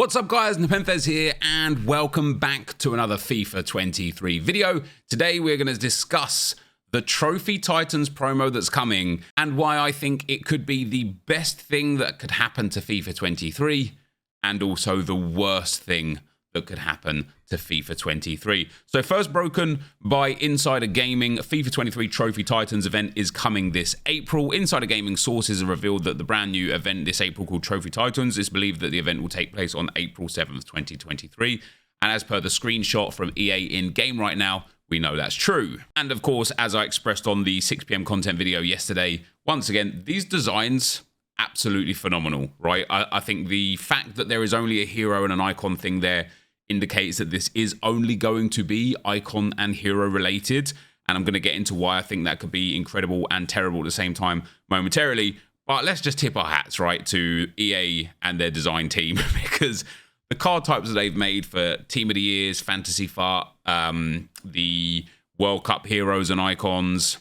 What's up guys, NepentheZ here and welcome back to another FIFA 23 video. Today we're going to discuss the Trophy Titans promo that's coming and why I think it could be the best thing that could happen to FIFA 23 and also the worst thing that could happen to FIFA 23. So first broken by Insider Gaming, FIFA 23 Trophy Titans event is coming this April. Insider Gaming sources have revealed that the brand new event this April called Trophy Titans is believed that the event will take place on April 7th, 2023. And as per the screenshot from EA in game right now, we know that's true. And of course, as I expressed on the 6 PM content video yesterday, once again, these designs, absolutely phenomenal, right? I think the fact that there is only a hero and an icon thing there indicates that this is only going to be icon and hero related, and I'm going to get into why I think that could be incredible and terrible at the same time momentarily. But let's just tip our hats, right, to EA and their design team, because the card types that they've made for Team of the Years, Fantasy Fart, the World Cup heroes and icons,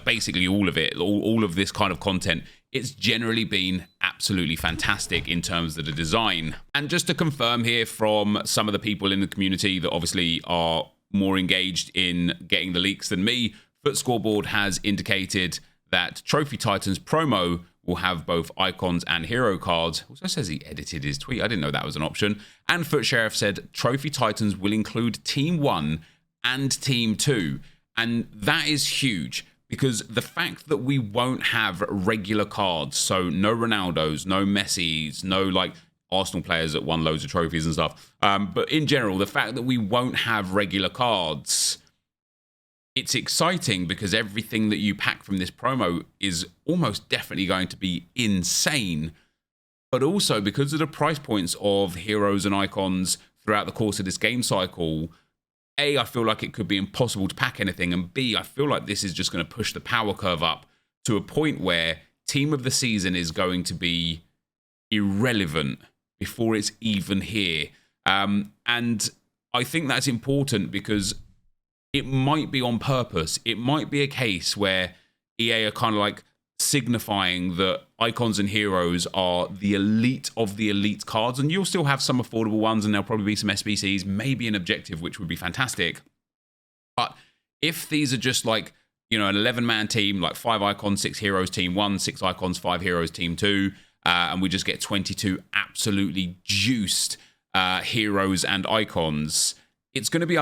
basically all of it, all of this kind of content, it's generally been absolutely fantastic in terms of the design. And just to confirm here from some of the people in the community that obviously are more engaged in getting the leaks than me, Foot Scoreboard has indicated that Trophy Titans promo will have both icons and hero cards. Also says he edited his tweet. I didn't know that was an option. And Foot Sheriff said Trophy Titans will include Team 1 and Team 2. And that is huge, because the fact that we won't have regular cards, so no Ronaldos, no Messis, no like Arsenal players that won loads of trophies and stuff, but in general, the fact that we won't have regular cards, it's exciting because everything that you pack from this promo is almost definitely going to be insane, but also because of the price points of heroes and icons throughout the course of this game cycle, A, I feel like it could be impossible to pack anything, and B, I feel like this is just going to push the power curve up to a point where Team of the Season is going to be irrelevant before it's even here. And I think that's important because it might be on purpose. It might be a case where EA are kind of like signifying that icons and heroes are the elite of the elite cards, and you'll still have some affordable ones, and there'll probably be some SBCs, maybe an objective, which would be fantastic. But if these are just like, you know, an 11-man team, like 5 icons, 6 heroes, team 1, 6 icons, 5 heroes, team 2, and we just get 22 absolutely juiced heroes and icons, it's going to be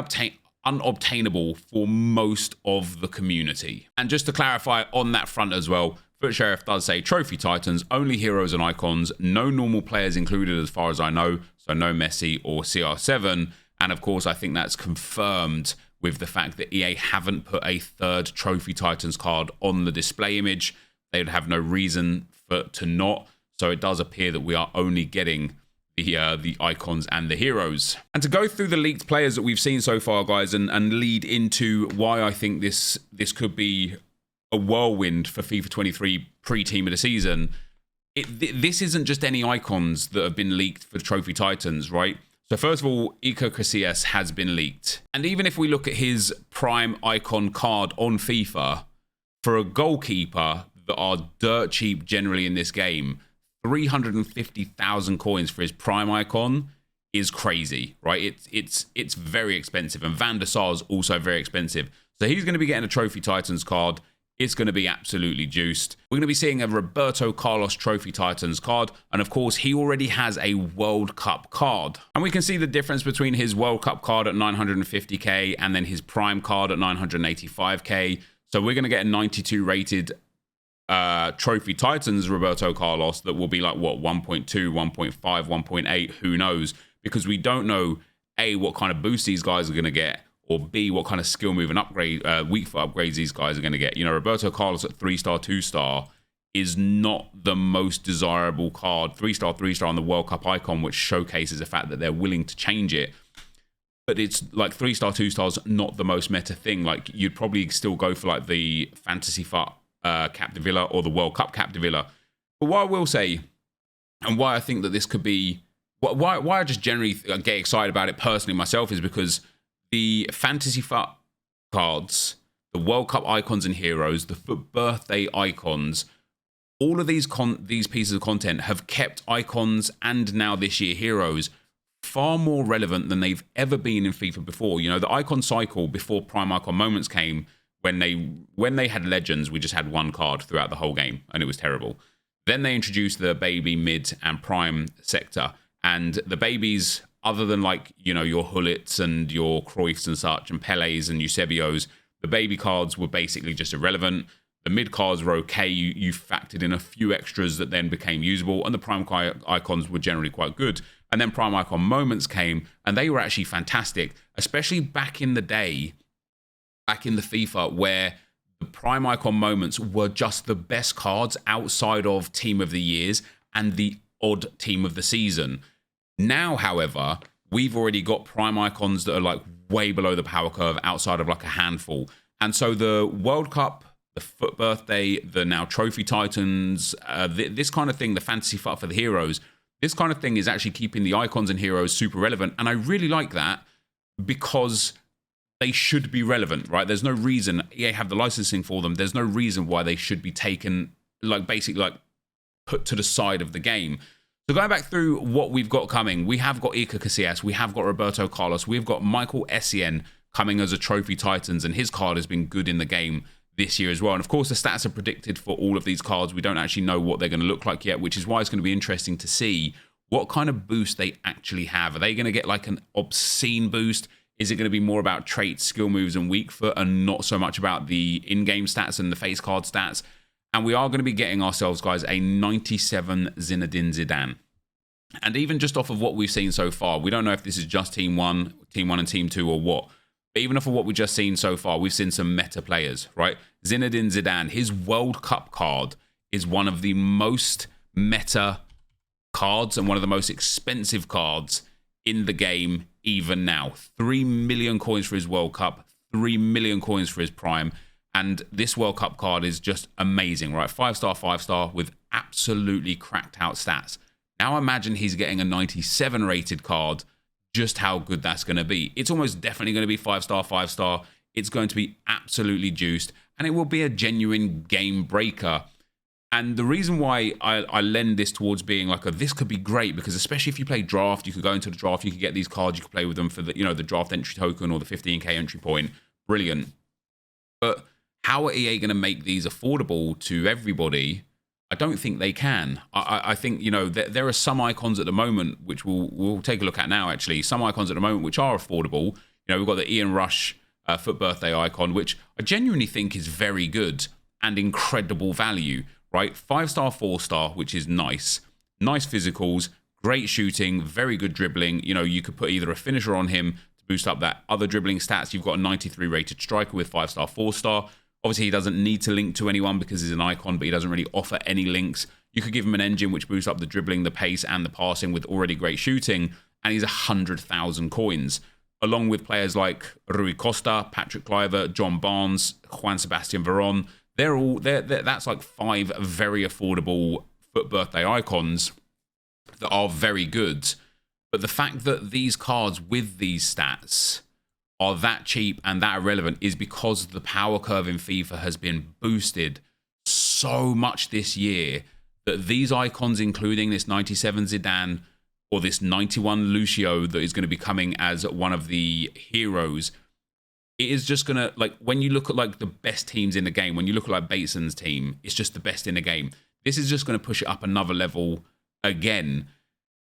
unobtainable for most of the community. And just to clarify on that front as well, Foot Sheriff does say Trophy Titans, only heroes and icons, no normal players included as far as I know, so no Messi or CR7. And of course, I think that's confirmed with the fact that EA haven't put a third Trophy Titans card on the display image. They would have no reason to not. So it does appear that we are only getting the icons and the heroes. And to go through the leaked players that we've seen so far, guys, and lead into why I think this could be a whirlwind for FIFA 23 pre-Team of the Season, this isn't just any icons that have been leaked for Trophy Titans, right? So first of all, Iker Casillas has been leaked. And even if we look at his prime icon card on FIFA, for a goalkeeper that are dirt cheap generally in this game, 350,000 coins for his prime icon is crazy, right? It's very expensive, and Van der Sar is also very expensive. So he's going to be getting a Trophy Titans card. It's going to be absolutely juiced. We're going to be seeing a Roberto Carlos Trophy Titans card, and of course, he already has a World Cup card. And we can see the difference between his World Cup card at 950k and then his prime card at 985k. So we're going to get a 92 rated Trophy Titans Roberto Carlos that will be like, what, 1.2, 1.5, 1.8, who knows? Because we don't know, A, what kind of boost these guys are going to get, or B, what kind of skill move and upgrade, weak foot upgrades these guys are going to get. You know, Roberto Carlos at 3-star, 2-star is not the most desirable card. 3-star, 3-star on the World Cup icon, which showcases the fact that they're willing to change it. But it's like 3-star, 2-star's not the most meta thing. Like, you'd probably still go for like the Fantasy Fart Captain Villa or the World Cup Captain Villa. But what I will say, and why I think that this could be, why I just generally get excited about it personally myself, is because the Fantasy Fart cards, the World Cup icons and heroes, the birthday icons all of these pieces of content have kept icons and now this year heroes far more relevant than they've ever been in FIFA before. You know, the icon cycle before Prime Icon Moments came, when they had legends, we just had one card throughout the whole game, and it was terrible. Then they introduced the baby, mid, and prime sector, and the babies, other than like, you know, your Hullits and your Cruyffs and such, and Pelés and Eusebios, the baby cards were basically just irrelevant. The mid cards were okay. You factored in a few extras that then became usable, and the prime icons were generally quite good. And then Prime Icon Moments came, and they were actually fantastic, especially back in the day, back in the FIFA, where the Prime Icon Moments were just the best cards outside of Team of the Years and the odd Team of the Season. Now, however, we've already got Prime Icons that are like way below the power curve outside of like a handful. And so the World Cup, the FUT Birthday, the now Trophy Titans, this kind of thing, the Fantasy FUT for the heroes, this kind of thing is actually keeping the icons and heroes super relevant. And I really like that because they should be relevant, right? There's no reason, EA have the licensing for them, there's no reason why they should be taken, like basically like put to the side of the game. So going back through what we've got coming, we have got Iker Casillas, we have got Roberto Carlos, we've got Michael Essien coming as a Trophy Titans, and his card has been good in the game this year as well. And of course, the stats are predicted for all of these cards. We don't actually know what they're going to look like yet, which is why it's going to be interesting to see what kind of boost they actually have. Are they going to get like an obscene boost? Is it going to be more about traits, skill moves, and weak foot, and not so much about the in-game stats and the face card stats? And we are going to be getting ourselves, guys, a 97 Zinedine Zidane. And even just off of what we've seen so far, we don't know if this is just Team 1 and Team 2 or what. But even off of what we've just seen so far, we've seen some meta players, right? Zinedine Zidane, his World Cup card is one of the most meta cards and one of the most expensive cards in the game even now. 3 million coins for his World Cup, 3 million coins for his Prime. And this World Cup card is just amazing, right? 5-star, 5-star with absolutely cracked out stats. Now imagine he's getting a 97 rated card, just how good that's going to be. It's almost definitely going to be 5-star, 5-star. It's going to be absolutely juiced, and it will be a genuine game breaker. And the reason why I lend this towards being like this could be great, because especially if you play draft, you could go into the draft, you could get these cards, you could play with them for the, you know, the draft entry token or the 15k entry point. Brilliant. But how are EA going to make these affordable to everybody? I don't think they can. I think, you know, there are some icons at the moment, which we'll take a look at now, actually. Some icons at the moment which are affordable. You know, we've got the Ian Rush FUT Birthday icon, which I genuinely think is very good and incredible value, right? 5-star, 4-star, which is nice. Nice physicals, great shooting, very good dribbling. You know, you could put either a finisher on him to boost up that other dribbling stats. You've got a 93 rated striker with 5-star, 4-star. Obviously, he doesn't need to link to anyone because he's an icon, but he doesn't really offer any links. You could give him an engine which boosts up the dribbling, the pace, and the passing with already great shooting, and he's 100,000 coins. Along with players like Rui Costa, Patrick Kluivert, John Barnes, Juan Sebastian Veron. That's like 5 very affordable FUT Birthday icons that are very good. But the fact that these cards with these stats are that cheap and that irrelevant is because the power curve in FIFA has been boosted so much this year that these icons, including this 97 Zidane or this 91 Lucio that is going to be coming as one of the heroes, it is just going to, like, when you look at like the best teams in the game, when you look at like Bateson's team, it's just the best in the game. This is just going to push it up another level again.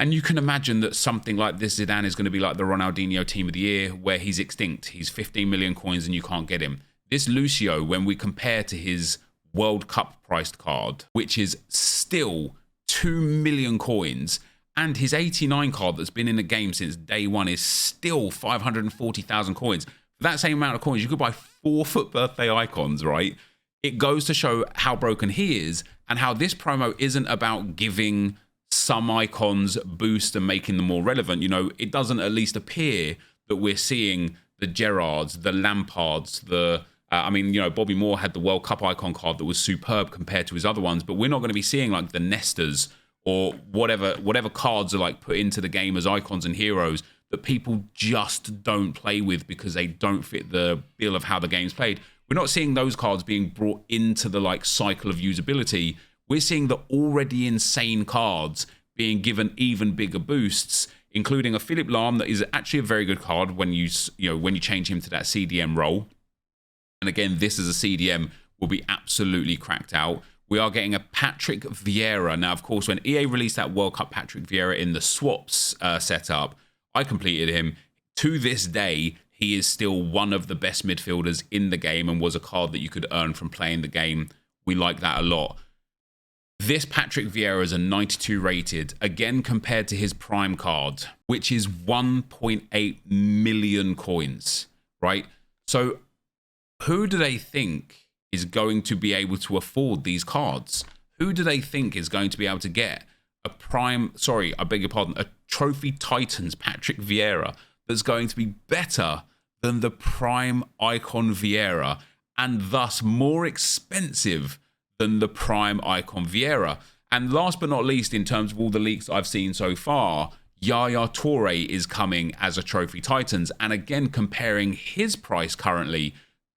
And you can imagine that something like this Zidane is going to be like the Ronaldinho Team of the Year, where he's extinct. He's 15 million coins and you can't get him. This Lucio, when we compare to his World Cup priced card, which is still 2 million coins, and his 89 card that's been in the game since day one is still 540,000 coins. For that same amount of coins, you could buy 4 FUT Birthday icons, right? It goes to show how broken he is and how this promo isn't about giving some icons boost and making them more relevant. You know, it doesn't at least appear that we're seeing the Gerrards, the Lampards, I mean, you know, Bobby Moore had the World Cup icon card that was superb compared to his other ones, but we're not going to be seeing like the Nestors or whatever cards are like put into the game as icons and heroes that people just don't play with because they don't fit the bill of how the game's played. We're not seeing those cards being brought into the like cycle of usability. we're seeing the already insane cards being given even bigger boosts, including a Philip Lahm that is actually a very good card when you change him to that CDM role. And again, this as a CDM will be absolutely cracked out. We are getting a Patrick Vieira. Now, of course, when EA released that World Cup Patrick Vieira in the swaps setup, I completed him. To this day, he is still one of the best midfielders in the game and was a card that you could earn from playing the game. We like that a lot. This Patrick Vieira is a 92 rated, again compared to his prime card, which is 1.8 million coins, right? So who do they think is going to be able to afford these cards? Who do they think is going to be able to get a prime, sorry, I beg your pardon, a Trophy Titans Patrick Vieira that's going to be better than the prime icon Vieira and thus more expensive than the prime icon Vieira? And last but not least, in terms of all the leaks I've seen so far, Yaya Toure is coming as a Trophy Titans. And again, comparing his price currently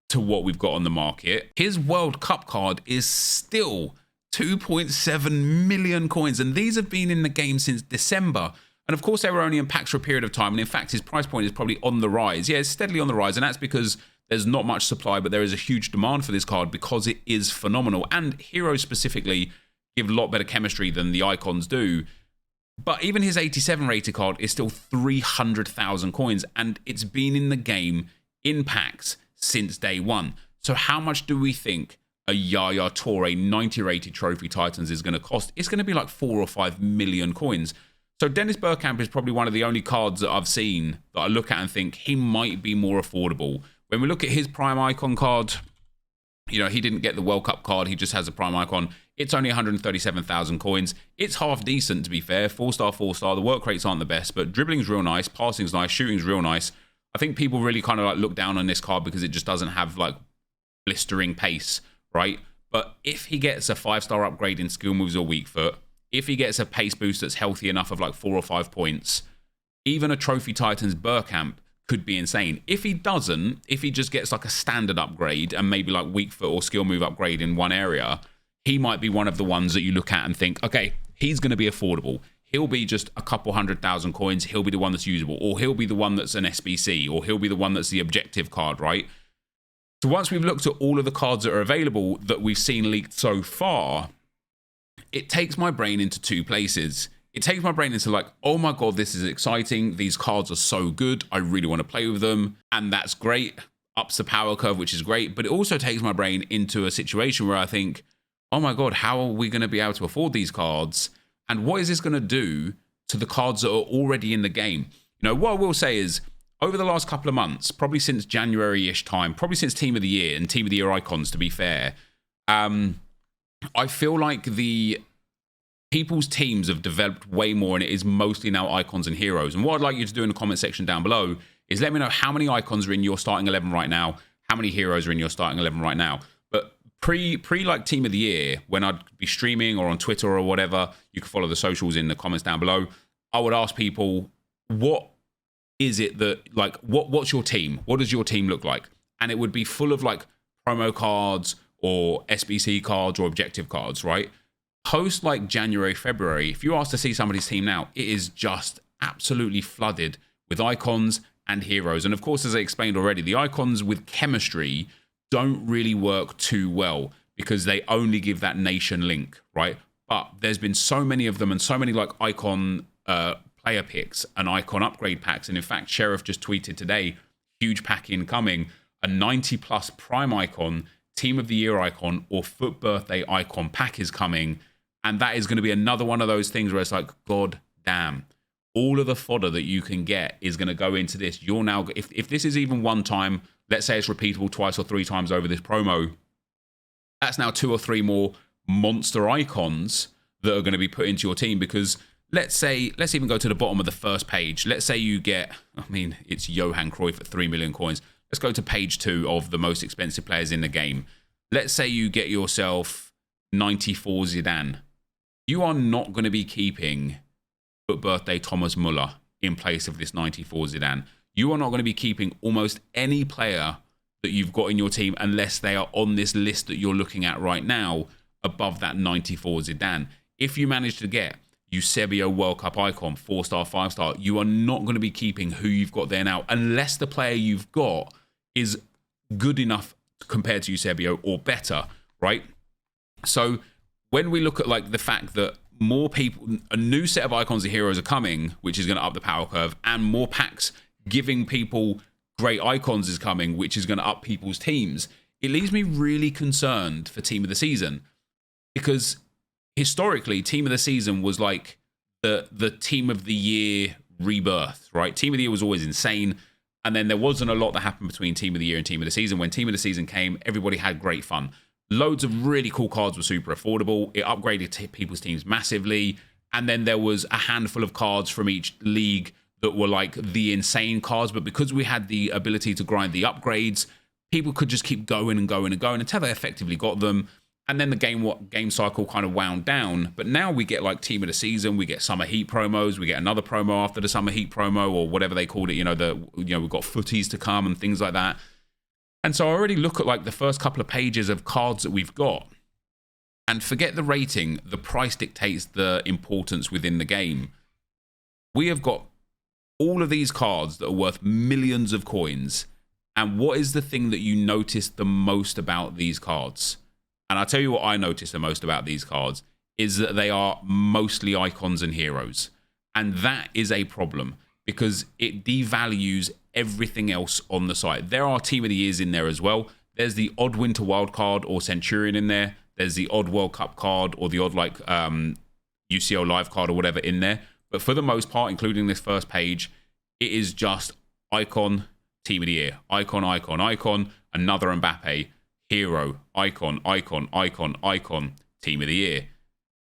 to what we've got on the market, his World Cup card is still 2.7 million coins. And these have been in the game since December. And of course, they were only in packs for a period of time. And in fact, his price point is probably on the rise. Yeah, it's steadily on the rise. And that's because there's not much supply, but there is a huge demand for this card because it is phenomenal. And heroes specifically give a lot better chemistry than the icons do. But even his 87 rated card is still 300,000 coins. And it's been in the game in packs since day one. So how much do we think a Yaya Toure 90 rated Trophy Titans is going to cost? It's going to be like 4 or 5 million coins. So Dennis Bergkamp is probably one of the only cards that I've seen that I look at and think he might be more affordable. When we look at his prime icon card, you know, he didn't get the World Cup card. He just has a prime icon. It's only 137,000 coins. It's half decent, to be fair. 4-star, 4-star. The work rates aren't the best, but dribbling's real nice. Passing's nice. Shooting's real nice. I think people really kind of like look down on this card because it just doesn't have like blistering pace, right? But if he gets a 5-star upgrade in skill moves or weak foot, if he gets a pace boost that's healthy enough of like 4 or 5 points, even a Trophy Titans Bergkamp could be insane. If he doesn't, if he just gets like a standard upgrade and maybe like weak foot or skill move upgrade in one area, he might be one of the ones that you look at and think, okay, he's going to be affordable. He'll be just a couple 100,000 coins. He'll be the one that's usable, or he'll be the one that's an SBC, or he'll be the one that's the objective card, right? So once we've looked at all of the cards that are available that we've seen leaked so far, it takes my brain into two places. It takes my brain into like, oh my God, this is exciting. These cards are so good. I really want to play with them. And that's great. Ups the power curve, which is great. But it also takes my brain into a situation where I think, oh my God, how are we going to be able to afford these cards? And what is this going to do to the cards that are already in the game? You know, what I will say is over the last couple of months, probably since January-ish time, probably since Team of the Year and Team of the Year icons, to be fair, I feel like the people's teams have developed way more, and it is mostly now icons and heroes. And what I'd like you to do in the comment section down below is let me know how many icons are in your starting 11 right now, how many heroes are in your starting 11 right now. But pre like Team of the Year, when I'd be streaming or on Twitter or whatever, you can follow the socials in the comments down below. I would ask people, what is it that, like, what's your team? What does your team look like? And it would be full of like promo cards or SBC cards or objective cards, right? Post like January, February, if you ask to see somebody's team now, it is just absolutely flooded with icons and heroes. And of course, as I explained already, the icons with chemistry don't really work too well because they only give that nation link, right? But there's been so many of them and so many like icon player picks and icon upgrade packs. And in fact, Sheriff just tweeted today, huge pack incoming, a 90 plus prime icon, Team of the Year icon, or Foot Birthday icon pack is coming. And that is going to be another one of those things where it's like, God damn, all of the fodder that you can get is going to go into this. You're now, if this is even one time, let's say it's repeatable 2 or 3 times over this promo, that's now 2 or 3 more monster icons that are going to be put into your team. Because let's even go to the bottom of the first page. Let's say you get, I mean, it's Johan Cruyff at 3 million coins. Let's go to page 2 of the most expensive players in the game. Let's say you get yourself 94 Zidane. You are not going to be keeping Foot Birthday Thomas Muller in place of this 94 Zidane. You are not going to be keeping almost any player that you've got in your team unless they are on this list that you're looking at right now above that 94 Zidane. If you manage to get Eusebio World Cup icon, 4-star, 5-star, you are not going to be keeping who you've got there now unless the player you've got is good enough compared to Eusebio or better, right? So when we look at like the fact that more people, a new set of icons and heroes are coming, which is going to up the power curve, and more packs giving people great icons is coming, which is going to up people's teams, it leaves me really concerned for Team of the Season, because historically, Team of the Season was like the Team of the Year rebirth, right? Team of the Year was always insane. And then there wasn't a lot that happened between Team of the Year and Team of the Season. When Team of the Season came, everybody had great fun. Loads of really cool cards were super affordable. It upgraded people's teams massively. And then there was a handful of cards from each league that were like the insane cards. But because we had the ability to grind the upgrades, people could just keep going and going and going until they effectively got them. And then the game cycle kind of wound down. But now we get like Team of the Season, we get Summer Heat promos, we get another promo after the Summer Heat promo, or whatever they called it. We've got footies to come and things like that. And so I already look at like the first couple of pages of cards that we've got, and forget the rating. The price dictates the importance within the game. We have got all of these cards that are worth millions of coins. And what is the thing that you notice the most about these cards? And I'll tell you what I notice the most about these cards is that they are mostly icons and heroes. And that is a problem because it devalues everything else on the site. There are Team of the Years in there as well. There's the odd Winter Wild card or Centurion in there. There's the odd World Cup card or the odd like UCL Live card or whatever in there. But for the most part, including this first page, it is just icon, Team of the Year. Icon, icon, icon, another Mbappe. Hero, icon, icon, icon, icon, Team of the Year.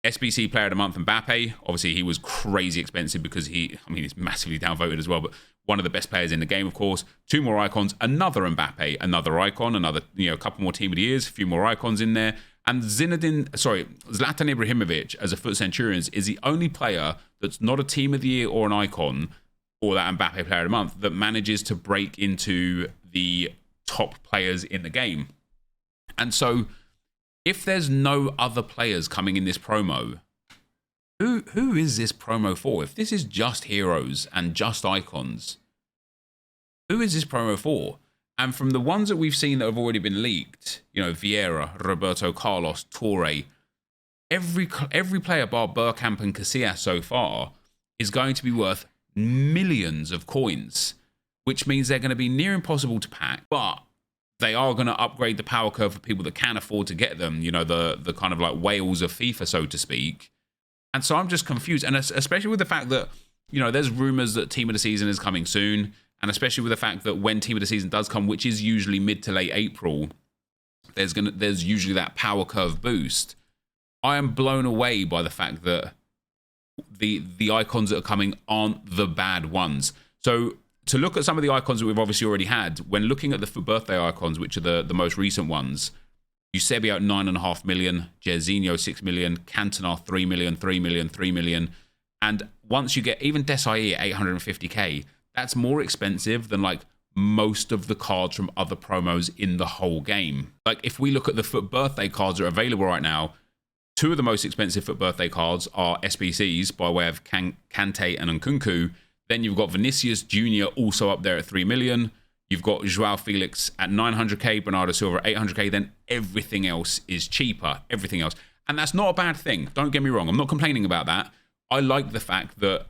SBC Player of the Month, Mbappe. Obviously, he was crazy expensive because he's massively downvoted as well, but one of the best players in the game, of course. 2 more icons, another Mbappe, another icon, another, a couple more Team of the Years, a few more icons in there. And Zlatan Ibrahimovic, as a Foot Centurions, is the only player that's not a Team of the Year or an icon, or that Mbappe Player of the Month, that manages to break into the top players in the game. And so, if there's no other players coming in this promo, who is this promo for? If this is just heroes and just icons, who is this promo for? And from the ones that we've seen that have already been leaked, Vieira, Roberto Carlos, Torre, every player bar Bergkamp and Casillas so far is going to be worth millions of coins, which means they're going to be near impossible to pack, but they are going to upgrade the power curve for people that can afford to get them, the kind of like whales of FIFA, so to speak. And so I'm just confused. And especially with the fact that, there's rumors that Team of the Season is coming soon. And especially with the fact that when Team of the Season does come, which is usually mid to late April, there's usually that power curve boost. I am blown away by the fact that the icons that are coming aren't the bad ones. So to look at some of the icons that we've obviously already had, when looking at the birthday icons, which are the most recent ones, Eusebio at 9.5 million, Jairzinho 6 million, Cantona 3 million, 3 million, 3 million. And once you get even Desai at 850k, that's more expensive than like most of the cards from other promos in the whole game. Like if we look at the Foot birthday cards that are available right now, 2 of the most expensive Foot birthday cards are SBCs by way of Kante and Nkunku. Then you've got Vinicius Jr. also up there at 3 million. You've got Joao Felix at 900k, Bernardo Silva at 800k. Then everything else is cheaper. Everything else. And that's not a bad thing. Don't get me wrong. I'm not complaining about that. I like the fact that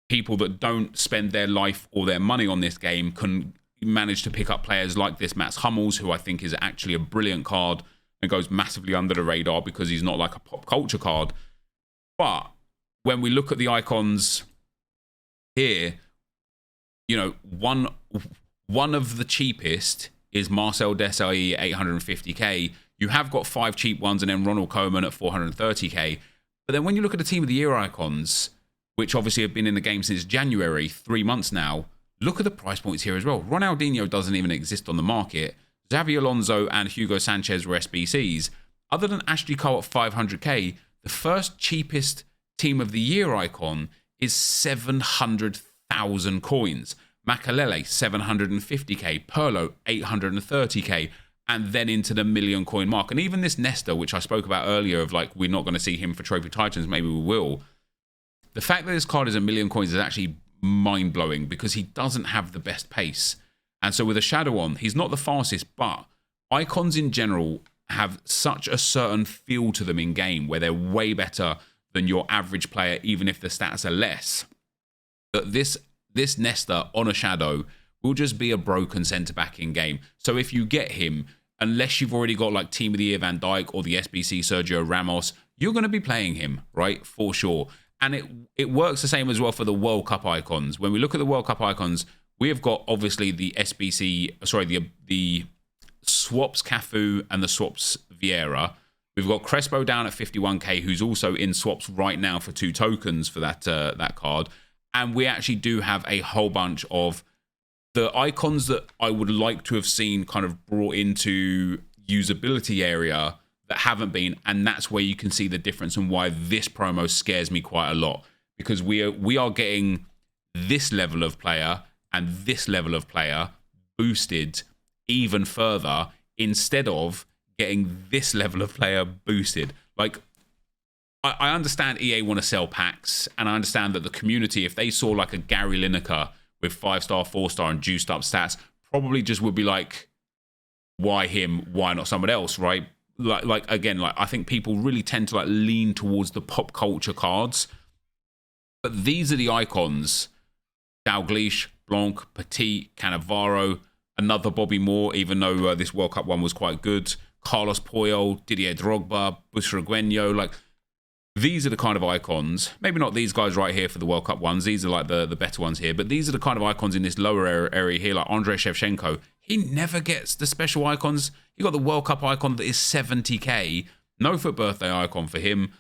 people that don't spend their life or their money on this game can manage to pick up players like this Mats Hummels, who I think is actually a brilliant card and goes massively under the radar because he's not like a pop culture card. But when we look at the icons here, one of the cheapest is Marcel Desailly at 850k. You have got 5 cheap ones and then Ronald Koeman at 430k. But then when you look at the Team of the Year icons, which obviously have been in the game since January, 3 months now, look at the price points here as well. Ronaldinho doesn't even exist on the market. Xavi Alonso and Hugo Sanchez were SBCs. Other than Ashley Cole at 500k, the first cheapest Team of the Year icon is 700,000 coins. Makalele, 750k. Pirlo, 830k. and then into the million coin mark. And even this Nesta, which I spoke about earlier, of like, we're not going to see him for Trophy Titans, maybe we will. The fact that this card is a million coins is actually mind-blowing, because he doesn't have the best pace. And so with a Shadow on, he's not the fastest, but icons in general have such a certain feel to them in game, where they're way better than your average player, even if the stats are less. But this Nesta on a Shadow will just be a broken centre-back in game. So if you get him, unless you've already got like Team of the Year Van Dijk or the SBC Sergio Ramos, you're going to be playing him, right? For sure. And it works the same as well for the World Cup icons. When we look at the World Cup icons, we have got obviously the the Swaps Cafu and the Swaps Vieira. We've got Crespo down at 51k, who's also in swaps right now for 2 tokens for that card. And we actually do have a whole bunch of the icons that I would like to have seen kind of brought into usability area that haven't been. And that's where you can see the difference and why this promo scares me quite a lot. Because we are getting this level of player and this level of player boosted even further, instead of getting this level of player boosted. Like, I understand EA want to sell packs, and I understand that the community, if they saw like a Gary Lineker with 5-star, 4-star and juiced up stats, probably just would be like, why him? Why not someone else, right? Like again, like I think people really tend to like lean towards the pop culture cards. But these are the icons: Dalglish, Blanc, Petit, Cannavaro, another Bobby Moore, even though this World Cup one was quite good, Carlos Puyol, Didier Drogba, Busragueño. Like, these are the kind of icons, maybe not these guys right here for the World Cup ones, these are like the better ones here, but these are the kind of icons in this lower area here, like Andrei Shevchenko. He never gets the special icons. You got the World Cup icon that is 70k, no FUT birthday icon for him.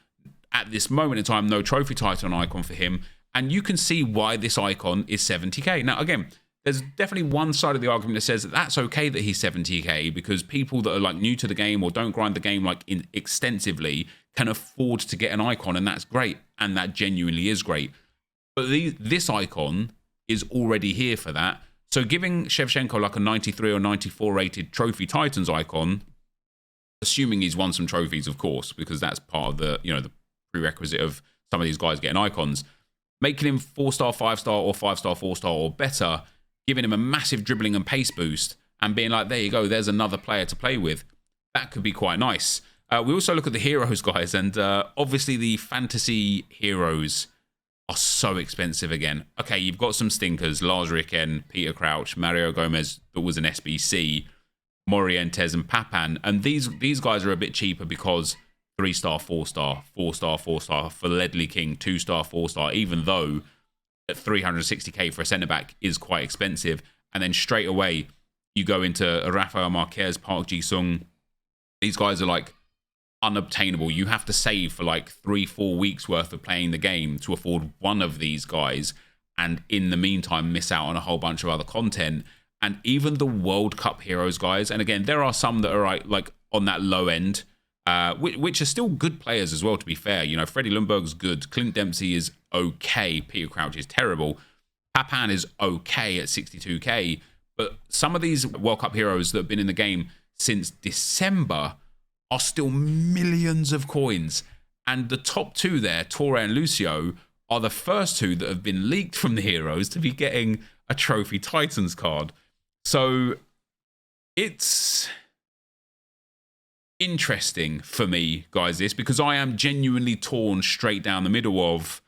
At this moment in time, no Trophy Titan icon for him. And you can see why this icon is 70k. Now, again, there's definitely one side of the argument that says that that's okay that he's 70k, because people that are like new to the game or don't grind the game like extensively can afford to get an icon, and that's great, and that genuinely is great. But this icon is already here for that. So giving Shevchenko like a 93 or 94 rated Trophy Titans icon, assuming he's won some trophies, of course, because that's part of the, you know, the prerequisite of some of these guys getting icons, making him 4-star, 5-star, or 5-star, 4-star or better, giving him a massive dribbling and pace boost, and being like, there you go, there's another player to play with. That could be quite nice. We also look at the heroes, guys, and obviously the fantasy heroes are so expensive again. Okay, you've got some stinkers: Lars Ricken, Peter Crouch, Mario Gomez, that was an SBC, Morientes and Papan. And these guys are a bit cheaper because 3-star, 4-star, 4-star, 4-star for Ledley King, 2-star, 4-star, even though at 360k for a centre-back is quite expensive. And then straight away, you go into Rafael Marquez, Park Ji-sung. These guys are like unobtainable. You have to save for like 3-4 weeks worth of playing the game to afford one of these guys, and in the meantime miss out on a whole bunch of other content. And even the World Cup heroes, guys, and again, there are some that are like on that low end, which are still good players as well, to be fair. You know, Freddie Lundberg's good, Clint Dempsey is okay, Peter Crouch is terrible, Papan is okay at 62k, but some of these World Cup heroes that have been in the game since December are still millions of coins. And the top two there, Torre and Lucio, are the first two that have been leaked from the heroes to be getting a Trophy Titans card. So it's interesting for me, guys, this, because I am genuinely torn straight down the middle of,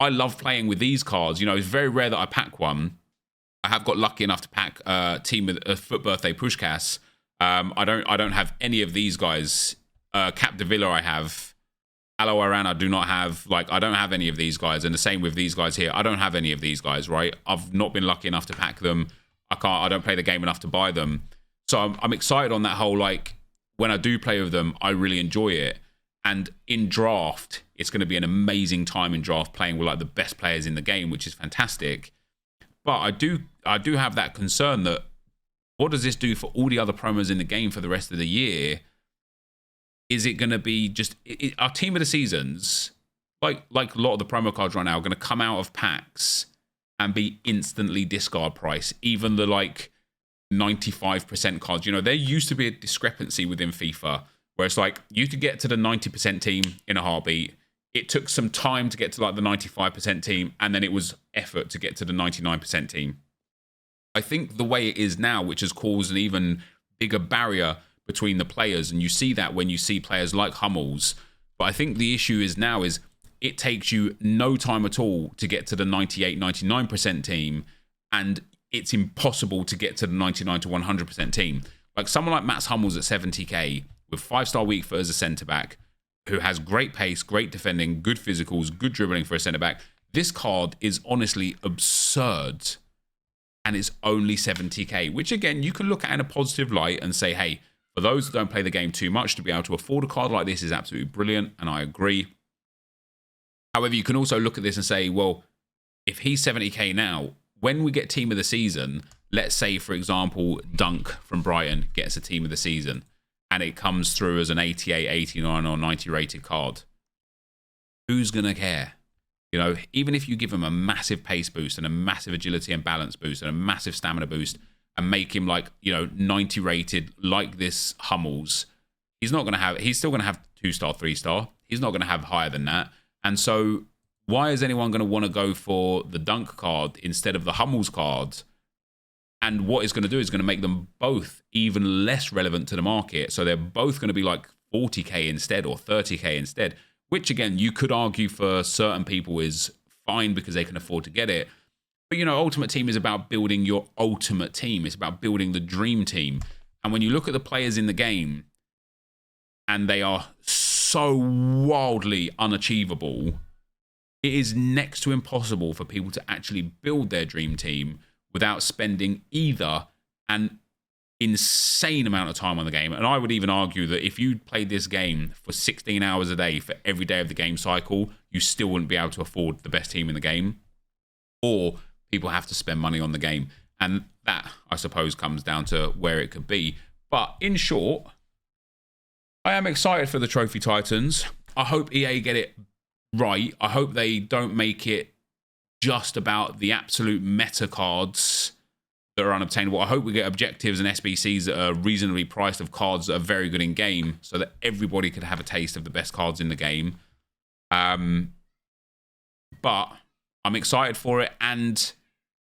I love playing with these cards. You know, it's very rare that I pack one. I have got lucky enough to pack Team with a FUT birthday Puskás. I don't have any of these guys. Cap de Villa I have. Alo Aran I do not have. Like, I don't have any of these guys. And the same with these guys here. I don't have any of these guys, right? I've not been lucky enough to pack them. I don't play the game enough to buy them. So I'm excited on that whole, like, when I do play with them, I really enjoy it. And in draft, it's going to be an amazing time in draft, playing with like the best players in the game, which is fantastic. But I do have that concern that, what does this do for all the other promos in the game for the rest of the year? Is it going to be just our team of the seasons, like a lot of the promo cards right now, are going to come out of packs and be instantly discard price? Even the like 95% cards. You know, there used to be a discrepancy within FIFA where it's like you could get to the 90% team in a heartbeat. It took some time to get to like the 95% team, and then it was effort to get to the 99% team. I think the way it is now, which has caused an even bigger barrier between the players, and you see that when you see players like Hummels. But I think the issue is now is it takes you no time at all to get to the 98, 99% team, and it's impossible to get to the 99 to 100% team. Like someone like Mats Hummels at 70k with 5-star weak foot as a centre-back, who has great pace, great defending, good physicals, good dribbling for a centre-back. This card is honestly absurd, and it's only 70k, which again, you can look at in a positive light and say, hey, for those that don't play the game too much, to be able to afford a card like this is absolutely brilliant, and I agree. However, you can also look at this and say, well, if he's 70k now, when we get team of the season, let's say, for example, Dunk from Brighton gets a team of the season, and it comes through as an 88, 89, or 90 rated card, who's going to care? You know, even if you give him a massive pace boost and a massive agility and balance boost and a massive stamina boost and make him like, you know, 90 rated like this Hummels, he's still going to have 2-star, 3-star. He's not going to have higher than that. And so why is anyone going to want to go for the Dunk card instead of the Hummels card? And what it's going to do is going to make them both even less relevant to the market. So they're both going to be like 40k instead or 30k instead, which again, you could argue for certain people is fine because they can afford to get it. But, you know, Ultimate Team is about building your ultimate team. It's about building the dream team. And when you look at the players in the game, and they are so wildly unachievable, it is next to impossible for people to actually build their dream team without spending either an insane amount of time on the game. And I would even argue that if you played this game for 16 hours a day for every day of the game cycle, you still wouldn't be able to afford the best team in the game. Or people have to spend money on the game. And that, I suppose, comes down to where it could be. But in short, I am excited for the Trophy Titans. I hope EA get it right. I hope they don't make it just about the absolute meta cards that are unobtainable. I hope we get objectives and SBCs that are reasonably priced of cards that are very good in game so that everybody could have a taste of the best cards in the game. But I'm excited for it and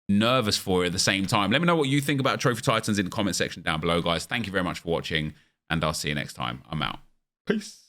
nervous for it at the same time. Let me know what you think about Trophy Titans in the comment section down below, guys. Thank you very much for watching, and I'll see you next time. I'm out. Peace.